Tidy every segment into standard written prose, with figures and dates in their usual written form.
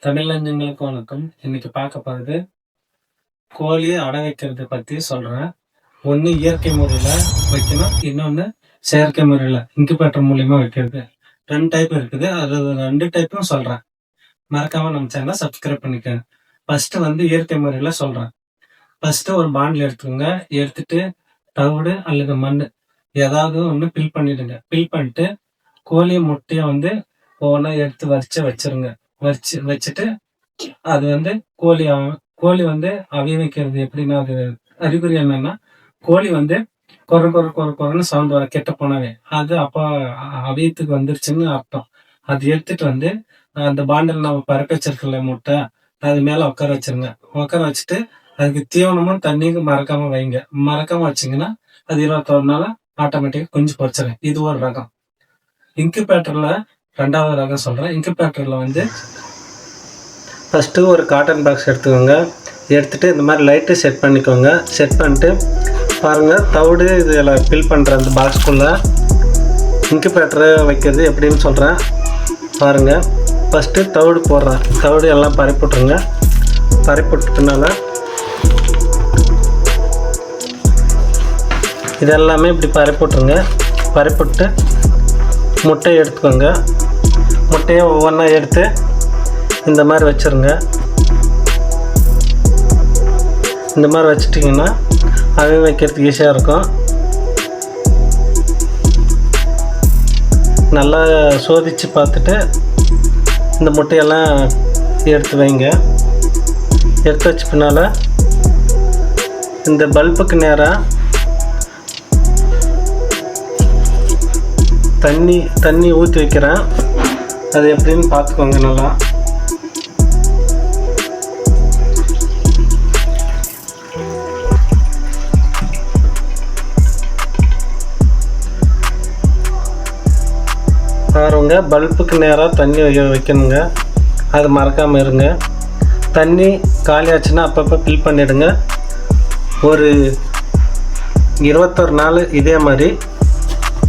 தமிழஞ்சங்களுக்கு வணக்கம். இன்னைக்கு பார்க்க போறது கோழியை அடை வைக்கிறத பத்தி சொல்றேன். ஒண்ணு இயற்கை முறையில வைக்கணும், இன்னொன்னு செயற்கை முறையில இன்குபேட்டர் மூலியமா வைக்கிறது. 2 டைப் இருக்குது. அது 2 டைப்பும் சொல்றேன். மறக்காம நம்ம சேனலை சப்ஸ்கிரைப் பண்ணிக்கோங்க. ஃபர்ஸ்ட் இயற்கை முறையில சொல்றேன். ஃபர்ஸ்ட் ஒரு பாண்டில் எடுத்துக்கோங்க. எடுத்துட்டு தவிடு அல்லது மண் ஏதாவது ஒண்ணு ஃபில் பண்ணிடுங்க. ஃபில் பண்ணிட்டு கோழி முட்டையை ஒவ்வொன்றா எடுத்து வச்சிருங்க. வச்சுட்டு அது கோழி கோழி அவிய வைக்கிறது எப்படின்னா, அது அறிகுறி என்னன்னா, கோழி கொரன்னு சவுண்ட் வர கெட்ட போனாவே அது அப்ப அவியத்துக்கு வந்துருச்சுன்னு அர்த்தம். அது எடுத்துட்டு அந்த பாண்டில் நம்ம பரப்பி வச்சிருக்கல முட்டை, அது மேல உட்கார வச்சிருங்க. உட்கார வச்சுட்டு அதுக்கு தீவனமும் தண்ணியும் மறக்காம வைங்க. மறக்காம வச்சிங்கன்னா அது 21 நாள் ஆட்டோமேட்டிக்கா குஞ்சு பொரிச்சிடும். இது ஒரு ரகம். இன்குபேட்டர்ல 2வது ரகம் சொல்றேன். இன்குபேட்டர்ல ஃபர்ஸ்ட் ஒரு காட்டன் பாக்ஸ் எடுத்துக்கோங்க. எடுத்துட்டு இந்த மாதிரி லைட்டு செட் பண்ணிக்கோங்க. செட் பண்ணிட்டு பாருங்க, தவிடு இதில் ஃபில் பண்ணுற அந்த பாக்ஸ்குள்ள இன்குபேட்டரை வைக்கிறது எப்படின்னு சொல்கிறேன் பாருங்க. ஃபர்ஸ்ட் தவிடு போடுறேன். தவிடு எல்லாம் பரப்பிட்டுருங்க. பரப்பிட்டதுனால இதெல்லாமே இப்படி பரப்பிட்டுருங்க. பரப்பிட்டு முட்டையை எடுத்துக்கோங்க. முட்டையை ஒவ்வொன்றா எடுத்து இந்த மாதிரி வச்சுருங்க. இந்த மாதிரி வச்சுட்டிங்கன்னா அவை வைக்கிறதுக்கு ஈஸியாக இருக்கும். நல்லா சோதித்து பார்த்துட்டு இந்த முட்டையெல்லாம் எடுத்து வைங்க. எடுத்து வச்ச பின்னால் இந்த பல்புக்கு நேராக தண்ணி ஊற்றி வைக்கிறேன். அது எப்படின்னு பார்த்துக்கோங்க. நல்லா பாருங்க, பல்புக்கு நேராக தண்ணி வைக்கணுங்க. அது மறக்காமல் இருங்க. தண்ணி காலியாச்சுன்னா அப்பப்போ ஃபில் பண்ணிவிடுங்க. ஒரு 21 நாள் இதே மாதிரி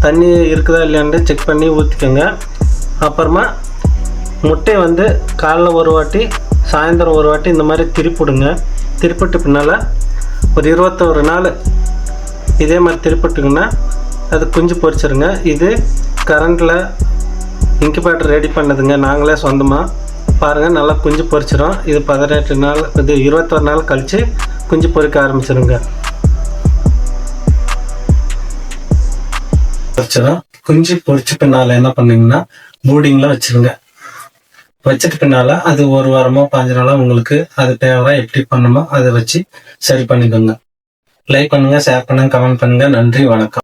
தண்ணி இருக்குதா இல்லையான்னு செக் பண்ணி ஊற்றிக்கோங்க. அப்புறமா முட்டையை காலைல ஒரு வாட்டி, சாயந்தரம் ஒரு வாட்டி இந்த மாதிரி திருப்பிடுங்க. திருப்பிட்டு பின்னால் ஒரு 21 நாள் இதே மாதிரி திருப்பிட்டிங்கன்னா அது குஞ்சு பொரிச்சிருங்க. இது கரண்டில் இன்குபேட்டர் ரெடி பண்ணதுங்க, நாங்களே சொந்தமாக. பாருங்கள், நல்லா குஞ்சு பொரிச்சிடும். இது 18 நாள், இது 21 நாள் கழித்து குஞ்சு பொரிக்க ஆரம்பிச்சிருங்க. குஞ்சு பொரிச்ச பின்னால என்ன பண்ணீங்கன்னா பூடிங்ல வச்சிருங்க. வச்சிட்டு பின்னால அது 1 வாரமோ 15 நாளோ உங்களுக்கு அது தேவை எப்படி பண்ணுமோ அதை வச்சு சரி பண்ணிக்கோங்க. லைக் பண்ணுங்க, ஷேர் பண்ணுங்க, கமெண்ட் பண்ணுங்க. நன்றி, வணக்கம்.